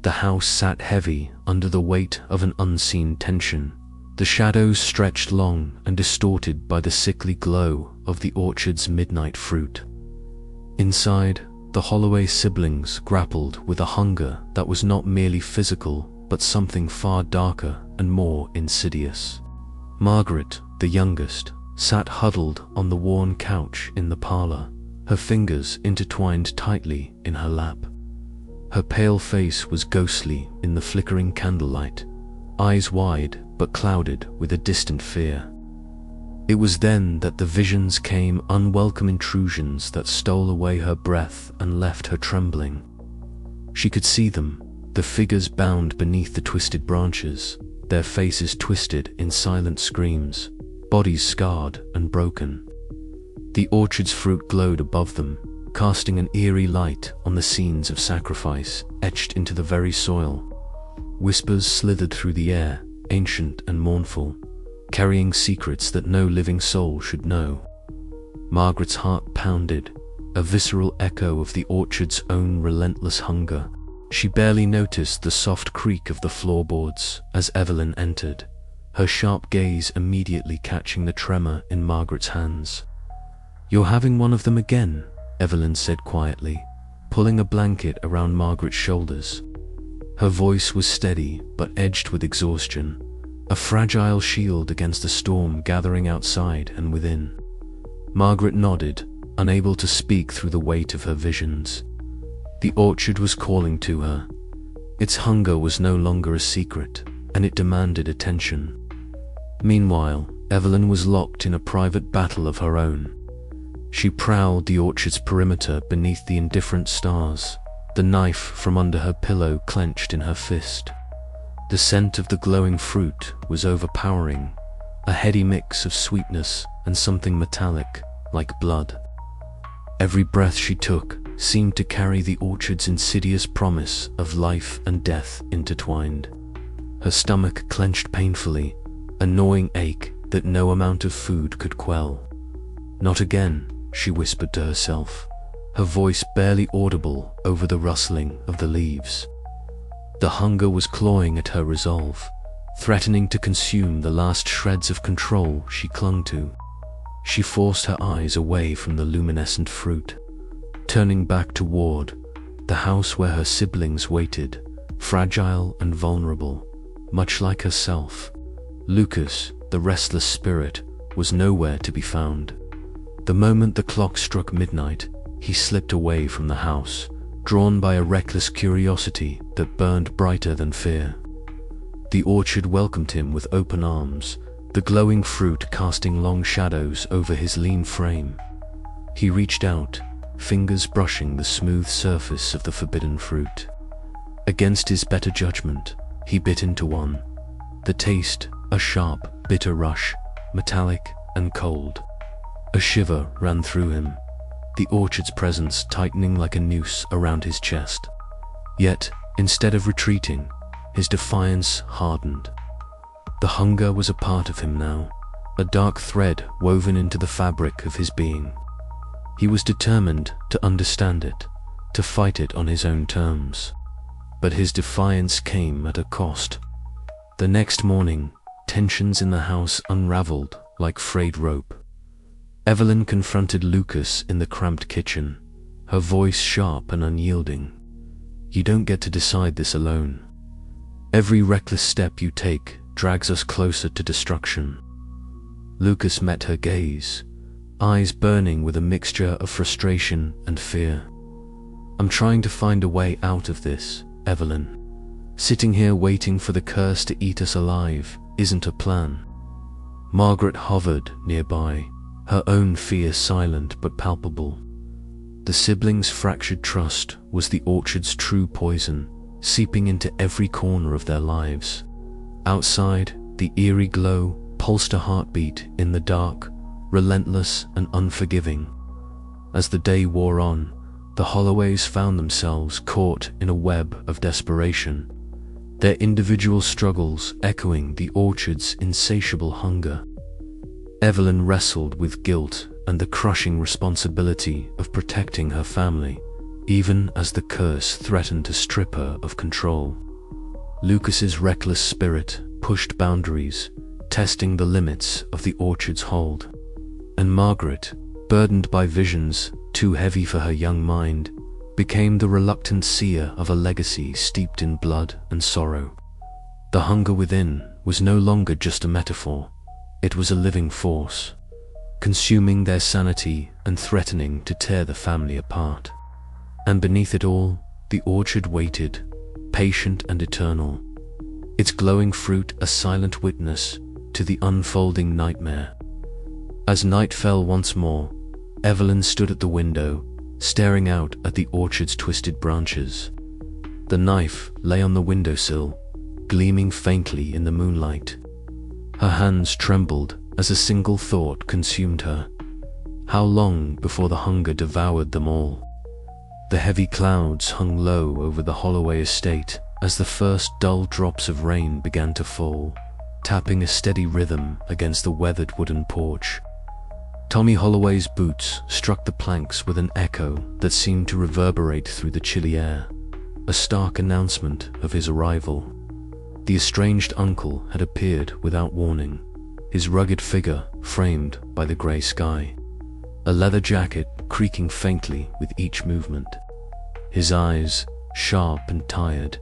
The house sat heavy under the weight of an unseen tension. The shadows stretched long and distorted by the sickly glow of the orchard's midnight fruit. Inside, the Holloway siblings grappled with a hunger that was not merely physical, but something far darker and more insidious. Margaret, the youngest, sat huddled on the worn couch in the parlor, her fingers intertwined tightly in her lap. Her pale face was ghostly in the flickering candlelight, eyes wide but clouded with a distant fear. It was then that the visions came, unwelcome intrusions that stole away her breath and left her trembling. She could see them, the figures bound beneath the twisted branches, their faces twisted in silent screams, bodies scarred and broken. The orchard's fruit glowed above them, casting an eerie light on the scenes of sacrifice etched into the very soil. Whispers slithered through the air, ancient and mournful, carrying secrets that no living soul should know. Margaret's heart pounded, a visceral echo of the orchard's own relentless hunger. She barely noticed the soft creak of the floorboards as Evelyn entered, her sharp gaze immediately catching the tremor in Margaret's hands. "You're having one of them again," Evelyn said quietly, pulling a blanket around Margaret's shoulders. Her voice was steady but edged with exhaustion, a fragile shield against the storm gathering outside and within. Margaret nodded, unable to speak through the weight of her visions. The orchard was calling to her. Its hunger was no longer a secret, and it demanded attention. Meanwhile, Evelyn was locked in a private battle of her own. She prowled the orchard's perimeter beneath the indifferent stars, the knife from under her pillow clenched in her fist. The scent of the glowing fruit was overpowering, a heady mix of sweetness and something metallic, like blood. Every breath she took seemed to carry the orchard's insidious promise of life and death intertwined. Her stomach clenched painfully, a gnawing ache that no amount of food could quell. "Not again," she whispered to herself, her voice barely audible over the rustling of the leaves. The hunger was clawing at her resolve, threatening to consume the last shreds of control she clung to. She forced her eyes away from the luminescent fruit, turning back toward the house where her siblings waited, fragile and vulnerable, much like herself. Lucas, the restless spirit, was nowhere to be found. The moment the clock struck midnight, he slipped away from the house, drawn by a reckless curiosity that burned brighter than fear. The orchard welcomed him with open arms, the glowing fruit casting long shadows over his lean frame. He reached out, fingers brushing the smooth surface of the forbidden fruit. Against his better judgment, he bit into one. The taste, a sharp, bitter rush, metallic and cold. A shiver ran through him, the orchard's presence tightening like a noose around his chest. Yet, instead of retreating, his defiance hardened. The hunger was a part of him now, a dark thread woven into the fabric of his being. He was determined to understand it, to fight it on his own terms. But his defiance came at a cost. The next morning, tensions in the house unraveled like frayed rope. Evelyn confronted Lucas in the cramped kitchen, her voice sharp and unyielding. "You don't get to decide this alone. Every reckless step you take drags us closer to destruction." Lucas met her gaze, eyes burning with a mixture of frustration and fear. "I'm trying to find a way out of this, Evelyn. Sitting here waiting for the curse to eat us alive isn't a plan." Margaret hovered nearby, her own fear silent but palpable. The siblings' fractured trust was the orchard's true poison, seeping into every corner of their lives. Outside, the eerie glow pulsed a heartbeat in the dark, relentless and unforgiving. As the day wore on, the Holloways found themselves caught in a web of desperation, their individual struggles echoing the orchard's insatiable hunger. Evelyn wrestled with guilt and the crushing responsibility of protecting her family, even as the curse threatened to strip her of control. Lucas's reckless spirit pushed boundaries, testing the limits of the orchard's hold. And Margaret, burdened by visions too heavy for her young mind, became the reluctant seer of a legacy steeped in blood and sorrow. The hunger within was no longer just a metaphor, it was a living force, consuming their sanity and threatening to tear the family apart. And beneath it all, the orchard waited, patient and eternal, its glowing fruit a silent witness to the unfolding nightmare. As night fell once more, Evelyn stood at the window, staring out at the orchard's twisted branches. The knife lay on the windowsill, gleaming faintly in the moonlight. Her hands trembled as a single thought consumed her. How long before the hunger devoured them all? The heavy clouds hung low over the Holloway estate as the first dull drops of rain began to fall, tapping a steady rhythm against the weathered wooden porch. Tommy Holloway's boots struck the planks with an echo that seemed to reverberate through the chilly air, a stark announcement of his arrival. The estranged uncle had appeared without warning, his rugged figure framed by the grey sky, a leather jacket creaking faintly with each movement. His eyes, sharp and tired,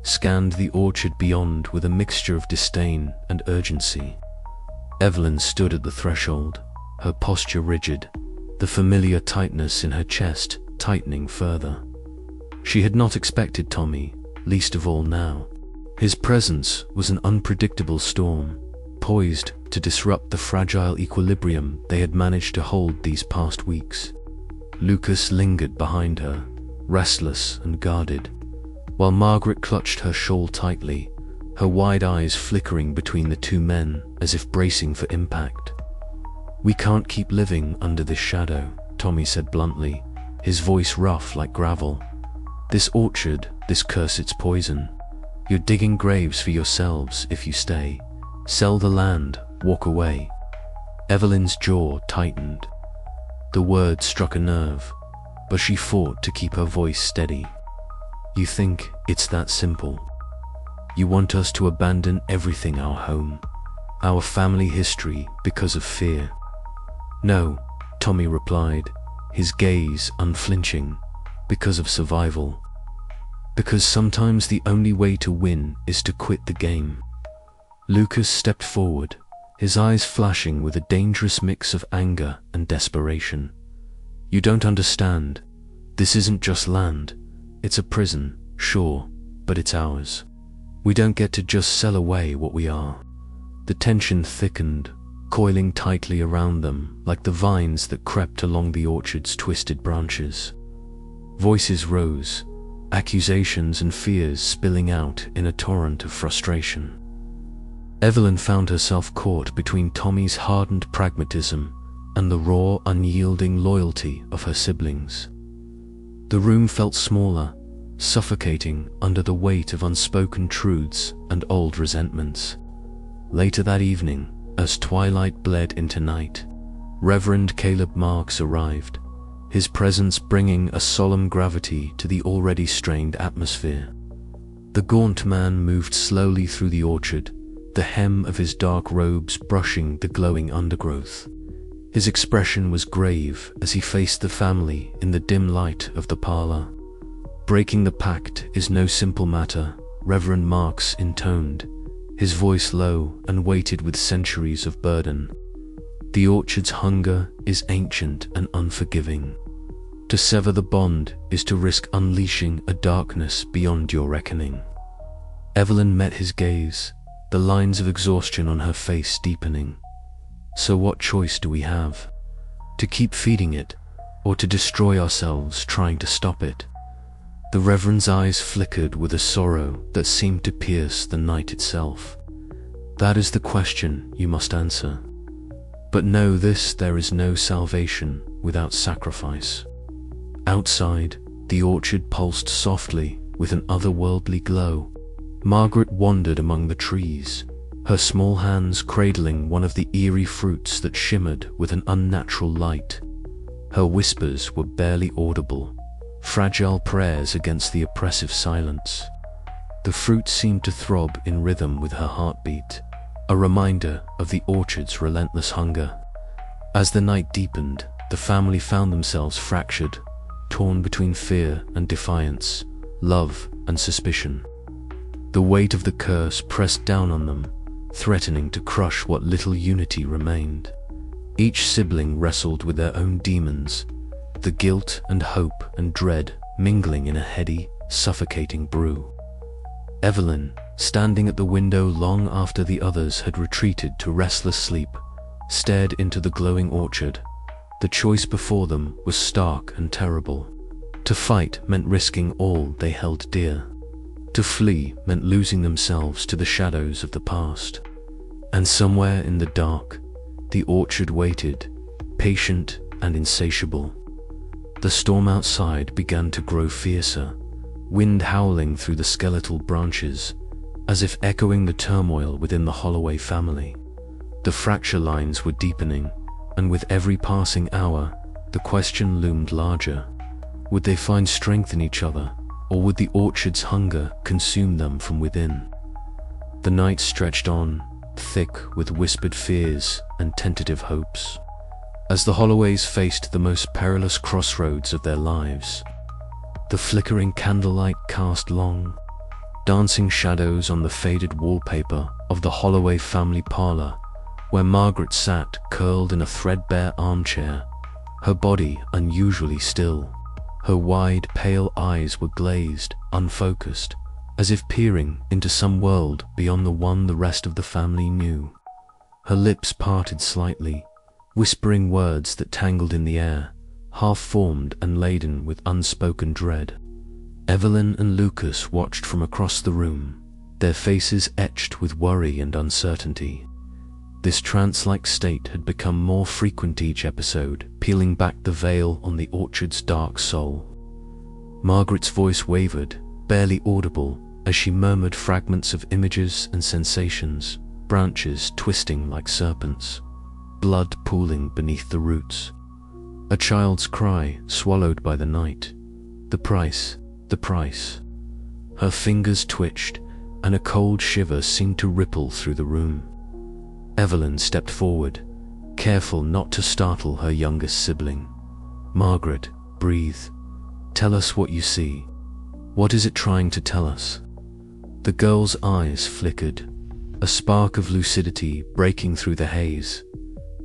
scanned the orchard beyond with a mixture of disdain and urgency. Evelyn stood at the threshold, her posture rigid, the familiar tightness in her chest tightening further. She had not expected Tommy, least of all now. His presence was an unpredictable storm, poised to disrupt the fragile equilibrium they had managed to hold these past weeks. Lucas lingered behind her, restless and guarded, while Margaret clutched her shawl tightly, her wide eyes flickering between the two men as if bracing for impact. "We can't keep living under this shadow," Tommy said bluntly, his voice rough like gravel. "This orchard, this curse, it's poison. You're digging graves for yourselves if you stay. Sell the land, walk away." Evelyn's jaw tightened. The word struck a nerve, but she fought to keep her voice steady. "You think it's that simple? You want us to abandon everything, our home, our family history, because of fear?" "No," Tommy replied, his gaze unflinching, "because of survival. Because sometimes the only way to win is to quit the game." Lucas stepped forward, his eyes flashing with a dangerous mix of anger and desperation. "You don't understand. This isn't just land. It's a prison, sure, but it's ours. We don't get to just sell away what we are." The tension thickened, coiling tightly around them like the vines that crept along the orchard's twisted branches. Voices rose, accusations and fears spilling out in a torrent of frustration. Evelyn found herself caught between Tommy's hardened pragmatism and the raw, unyielding loyalty of her siblings. The room felt smaller, suffocating under the weight of unspoken truths and old resentments. Later that evening, as twilight bled into night, Reverend Caleb Marks arrived, his presence bringing a solemn gravity to the already strained atmosphere. The gaunt man moved slowly through the orchard, the hem of his dark robes brushing the glowing undergrowth. His expression was grave as he faced the family in the dim light of the parlor. "Breaking the pact is no simple matter," Reverend Marks intoned, his voice low and weighted with centuries of burden. "The orchard's hunger is ancient and unforgiving. To sever the bond is to risk unleashing a darkness beyond your reckoning." Evelyn met his gaze, the lines of exhaustion on her face deepening. "So what choice do we have? To keep feeding it, or to destroy ourselves trying to stop it?" The Reverend's eyes flickered with a sorrow that seemed to pierce the night itself. "That is the question you must answer. But know this, there is no salvation without sacrifice." Outside, the orchard pulsed softly with an otherworldly glow. Margaret wandered among the trees, her small hands cradling one of the eerie fruits that shimmered with an unnatural light. Her whispers were barely audible, fragile prayers against the oppressive silence. The fruit seemed to throb in rhythm with her heartbeat, a reminder of the orchard's relentless hunger. As the night deepened, the family found themselves fractured, torn between fear and defiance, love and suspicion. The weight of the curse pressed down on them, threatening to crush what little unity remained. Each sibling wrestled with their own demons, the guilt and hope and dread mingling in a heady, suffocating brew. Evelyn, standing at the window long after the others had retreated to restless sleep, stared into the glowing orchard. The choice before them was stark and terrible. To fight meant risking all they held dear. To flee meant losing themselves to the shadows of the past. And somewhere in the dark, the orchard waited, patient and insatiable. The storm outside began to grow fiercer, wind howling through the skeletal branches, as if echoing the turmoil within the Holloway family. The fracture lines were deepening, and with every passing hour, the question loomed larger. Would they find strength in each other, or would the orchard's hunger consume them from within? The night stretched on, thick with whispered fears and tentative hopes, as the Holloways faced the most perilous crossroads of their lives. The flickering candlelight cast long, dancing shadows on the faded wallpaper of the Holloway family parlor, where Margaret sat curled in a threadbare armchair, her body unusually still. Her wide, pale eyes were glazed, unfocused, as if peering into some world beyond the one the rest of the family knew. Her lips parted slightly, whispering words that tangled in the air, half-formed and laden with unspoken dread. Evelyn and Lucas watched from across the room, their faces etched with worry and uncertainty. This trance-like state had become more frequent each episode, peeling back the veil on the orchard's dark soul. Margaret's voice wavered, barely audible, as she murmured fragments of images and sensations, branches twisting like serpents, blood pooling beneath the roots. A child's cry swallowed by the night. The price, the price. Her fingers twitched, and a cold shiver seemed to ripple through the room. Evelyn stepped forward, careful not to startle her youngest sibling. "Margaret, breathe. Tell us what you see. What is it trying to tell us?" The girl's eyes flickered, a spark of lucidity breaking through the haze.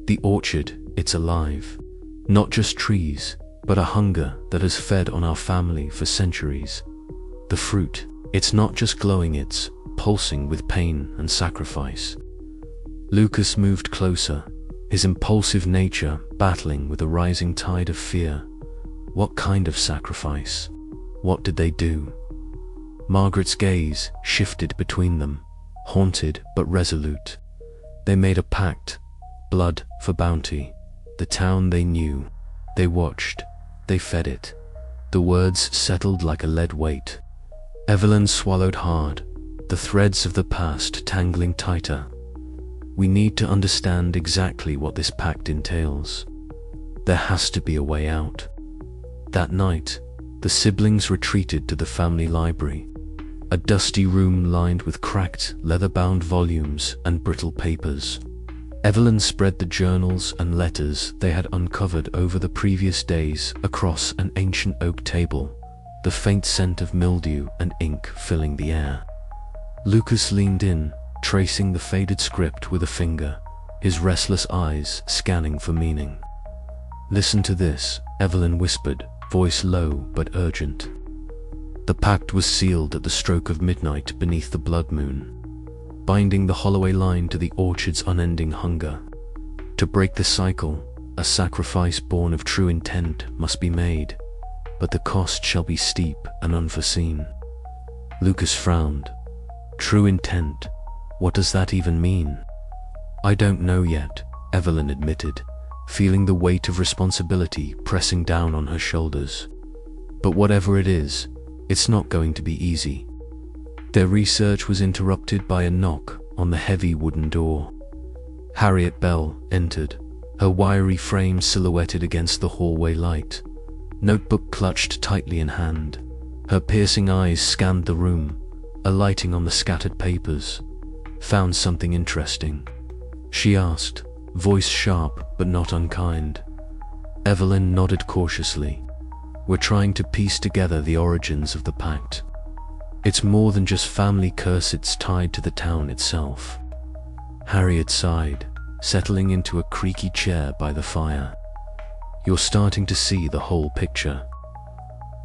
The orchard, it's alive. Not just trees, but a hunger that has fed on our family for centuries. The fruit, it's not just glowing, it's pulsing with pain and sacrifice. Lucas moved closer, his impulsive nature battling with a rising tide of fear. What kind of sacrifice? What did they do? Margaret's gaze shifted between them, haunted but resolute. They made a pact, blood for bounty. The town they knew. They watched. They fed it. The words settled like a lead weight. Evelyn swallowed hard, the threads of the past tangling tighter. We need to understand exactly what this pact entails. There has to be a way out. That night, the siblings retreated to the family library, a dusty room lined with cracked, leather-bound volumes and brittle papers. Evelyn spread the journals and letters they had uncovered over the previous days across an ancient oak table, the faint scent of mildew and ink filling the air. Lucas leaned in, tracing the faded script with a finger, his restless eyes scanning for meaning. "Listen to this," Evelyn whispered, voice low but urgent. The pact was sealed at the stroke of midnight beneath the blood moon, binding the Holloway line to the orchard's unending hunger. To break the cycle, a sacrifice born of true intent must be made, but the cost shall be steep and unforeseen. Lucas frowned. True intent? What does that even mean? "I don't know yet," Evelyn admitted, feeling the weight of responsibility pressing down on her shoulders. "But whatever it is, it's not going to be easy." Their research was interrupted by a knock on the heavy wooden door. Harriet Bell entered, her wiry frame silhouetted against the hallway light. notebook clutched tightly in hand. Her piercing eyes scanned the room, alighting on the scattered papers. "Found something interesting?" she asked, voice sharp but not unkind. Evelyn nodded cautiously. "We're trying to piece together the origins of the pact. It's more than just family curse, it's tied to the town itself." Harriet sighed, settling into a creaky chair by the fire. "You're starting to see the whole picture.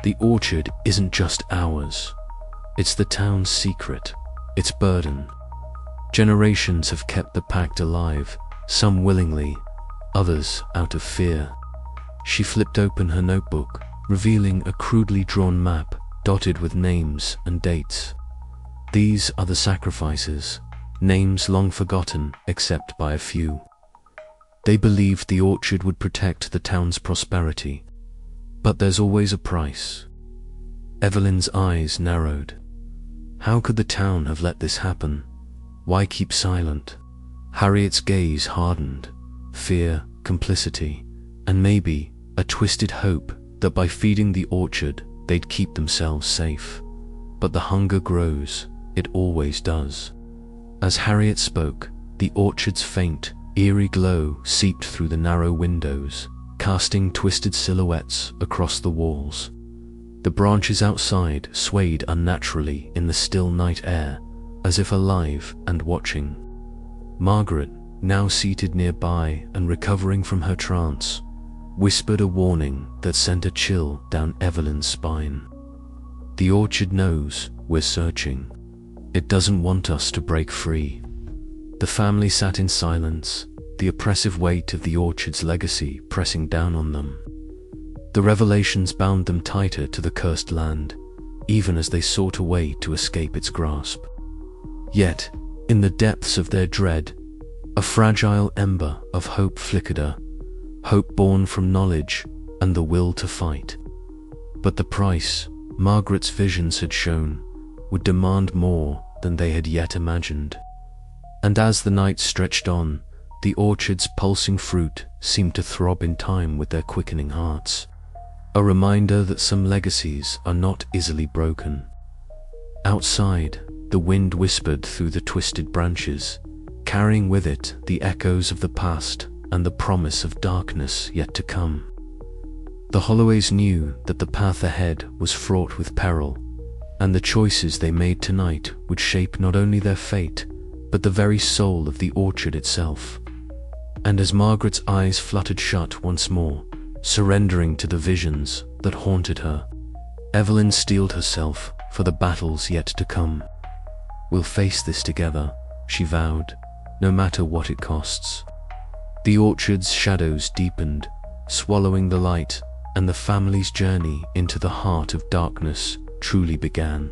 The orchard isn't just ours. It's the town's secret, its burden. Generations have kept the pact alive, some willingly, others out of fear." She flipped open her notebook, revealing a crudely drawn map dotted with names and dates. "These are the sacrifices, names long forgotten except by a few. They believed the orchard would protect the town's prosperity. But there's always a price." Evelyn's eyes narrowed. How could the town have let this happen? Why keep silent? Harriet's gaze hardened. Fear, complicity, and maybe a twisted hope that by feeding the orchard, they'd keep themselves safe. But the hunger grows, it always does. As Harriet spoke, the orchard's faint, eerie glow seeped through the narrow windows, casting twisted silhouettes across the walls. The branches outside swayed unnaturally in the still night air, as if alive and watching. Margaret, now seated nearby and recovering from her trance, whispered a warning that sent a chill down Evelyn's spine. "The orchard knows we're searching. It doesn't want us to break free." The family sat in silence, the oppressive weight of the orchard's legacy pressing down on them. The revelations bound them tighter to the cursed land, even as they sought a way to escape its grasp. Yet, in the depths of their dread, a fragile ember of hope flickered, hope born from knowledge and the will to fight. But the price, Margaret's visions had shown, would demand more than they had yet imagined. And as the night stretched on, the orchard's pulsing fruit seemed to throb in time with their quickening hearts, a reminder that some legacies are not easily broken. Outside, the wind whispered through the twisted branches, carrying with it the echoes of the past and the promise of darkness yet to come. The Holloways knew that the path ahead was fraught with peril, and the choices they made tonight would shape not only their fate, but the very soul of the orchard itself. And as Margaret's eyes fluttered shut once more, surrendering to the visions that haunted her, Evelyn steeled herself for the battles yet to come. "We'll face this together," she vowed, "no matter what it costs." The orchard's shadows deepened, swallowing the light, and the family's journey into the heart of darkness truly began.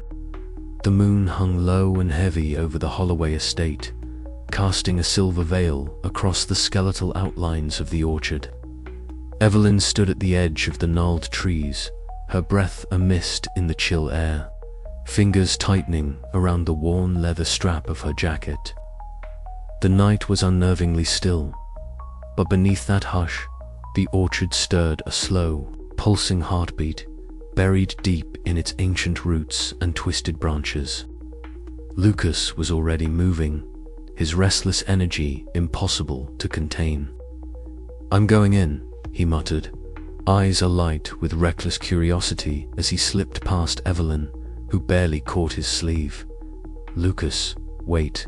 The moon hung low and heavy over the Holloway estate, casting a silver veil across the skeletal outlines of the orchard. Evelyn stood at the edge of the gnarled trees, her breath a mist in the chill air, fingers tightening around the worn leather strap of her jacket. The night was unnervingly still, but beneath that hush, the orchard stirred a slow, pulsing heartbeat, buried deep in its ancient roots and twisted branches. Lucas was already moving, his restless energy impossible to contain. "I'm going in," he muttered, eyes alight with reckless curiosity as he slipped past Evelyn, who barely caught his sleeve. "Lucas, wait."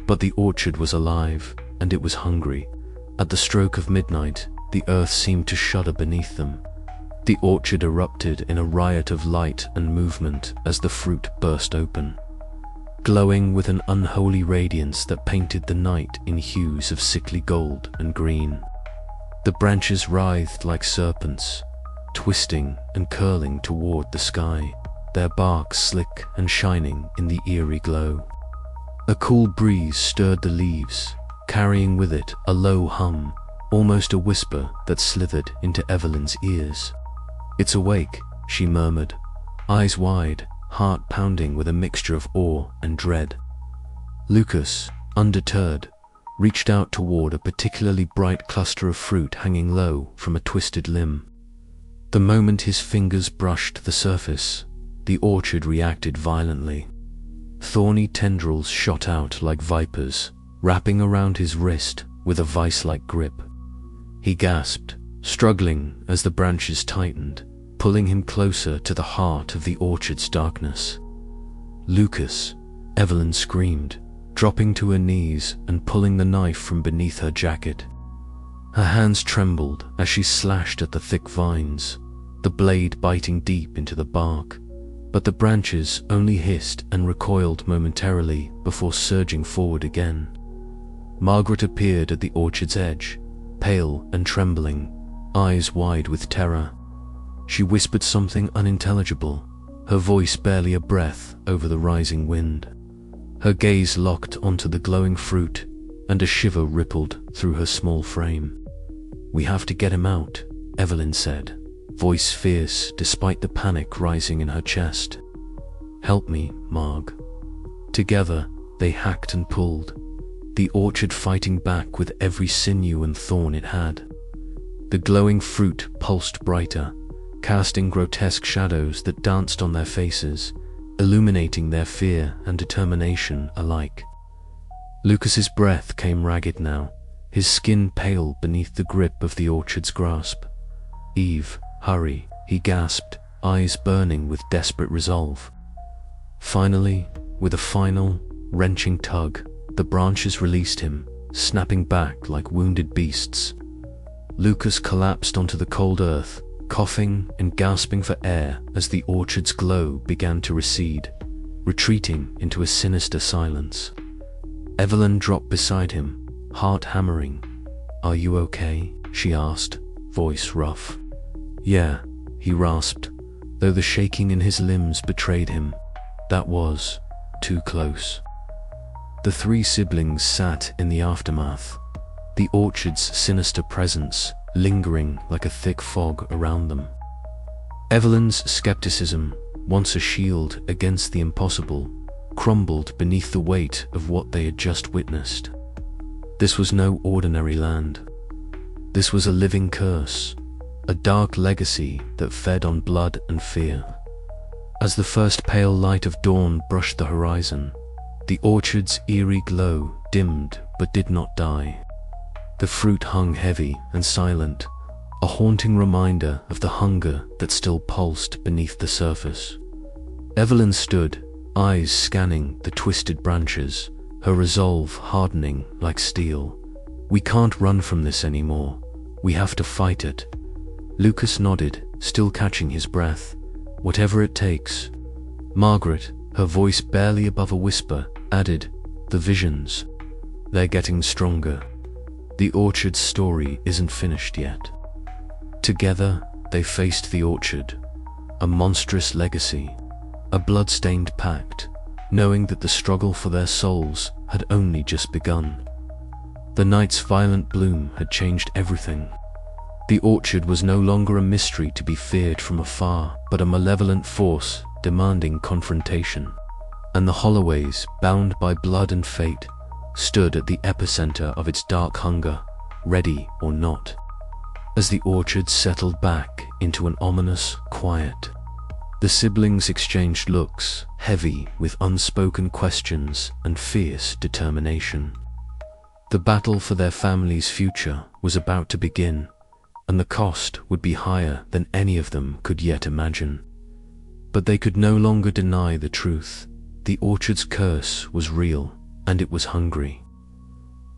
But the orchard was alive, and it was hungry. At the stroke of midnight, the earth seemed to shudder beneath them. The orchard erupted in a riot of light and movement as the fruit burst open, glowing with an unholy radiance that painted the night in hues of sickly gold and green. The branches writhed like serpents, twisting and curling toward the sky, their barks slick and shining in the eerie glow. A cool breeze stirred the leaves, carrying with it a low hum, almost a whisper that slithered into Evelyn's ears. "It's awake," she murmured, eyes wide, heart pounding with a mixture of awe and dread. Lucas, undeterred, reached out toward a particularly bright cluster of fruit hanging low from a twisted limb. The moment his fingers brushed the surface, the orchard reacted violently. Thorny tendrils shot out like vipers, wrapping around his wrist with a vice-like grip. He gasped, struggling as the branches tightened, pulling him closer to the heart of the orchard's darkness. "Lucas!" Evelyn screamed, dropping to her knees and pulling the knife from beneath her jacket. Her hands trembled as she slashed at the thick vines, the blade biting deep into the bark, but the branches only hissed and recoiled momentarily before surging forward again. Margaret appeared at the orchard's edge, pale and trembling, eyes wide with terror. She whispered something unintelligible, her voice barely a breath over the rising wind. Her gaze locked onto the glowing fruit, and a shiver rippled through her small frame. "We have to get him out," Evelyn said, voice fierce despite the panic rising in her chest. "Help me, Marg." Together, they hacked and pulled, the orchard fighting back with every sinew and thorn it had. The glowing fruit pulsed brighter, casting grotesque shadows that danced on their faces, illuminating their fear and determination alike. Lucas's breath came ragged now, his skin pale beneath the grip of the orchard's grasp. "Eve, hurry," he gasped, eyes burning with desperate resolve. Finally, with a final, wrenching tug, the branches released him, snapping back like wounded beasts. Lucas collapsed onto the cold earth, coughing and gasping for air as the orchard's glow began to recede, retreating into a sinister silence. Evelyn dropped beside him, heart hammering. "Are you okay?" she asked, voice rough. "Yeah," he rasped, though the shaking in his limbs betrayed him. That was too close. The three siblings sat in the aftermath, the orchard's sinister presence lingering like a thick fog around them. Evelyn's skepticism, once a shield against the impossible, crumbled beneath the weight of what they had just witnessed. This was no ordinary land. This was a living curse, a dark legacy that fed on blood and fear. As the first pale light of dawn brushed the horizon, the orchard's eerie glow dimmed but did not die. The fruit hung heavy and silent, a haunting reminder of the hunger that still pulsed beneath the surface. Evelyn stood, eyes scanning the twisted branches, her resolve hardening like steel. "We can't run from this anymore. We have to fight it." Lucas nodded, still catching his breath. "Whatever it takes." Margaret, her voice barely above a whisper, added, "The visions. They're getting stronger. The orchard's story isn't finished yet." Together, they faced the orchard, a monstrous legacy, a blood-stained pact, knowing that the struggle for their souls had only just begun. The night's violent bloom had changed everything. The orchard was no longer a mystery to be feared from afar, but a malevolent force demanding confrontation. And the Holloways, bound by blood and fate, stood at the epicenter of its dark hunger, ready or not. As the orchard settled back into an ominous quiet, the siblings exchanged looks, heavy with unspoken questions and fierce determination. The battle for their family's future was about to begin, and the cost would be higher than any of them could yet imagine. But they could no longer deny the truth. The orchard's curse was real, and it was hungry.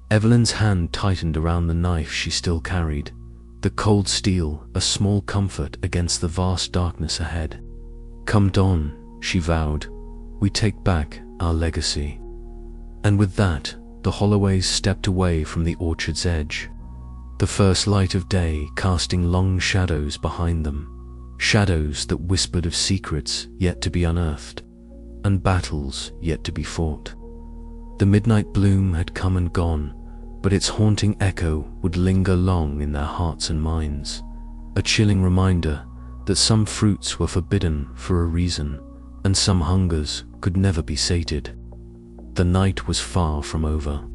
Evelyn's hand tightened around the knife she still carried, the cold steel a small comfort against the vast darkness ahead. "Come dawn," she vowed, "we take back our legacy." And with that, the Holloways stepped away from the orchard's edge, the first light of day casting long shadows behind them, shadows that whispered of secrets yet to be unearthed, and battles yet to be fought. The midnight bloom had come and gone, but its haunting echo would linger long in their hearts and minds, a chilling reminder that some fruits were forbidden for a reason, and some hungers could never be sated. The night was far from over.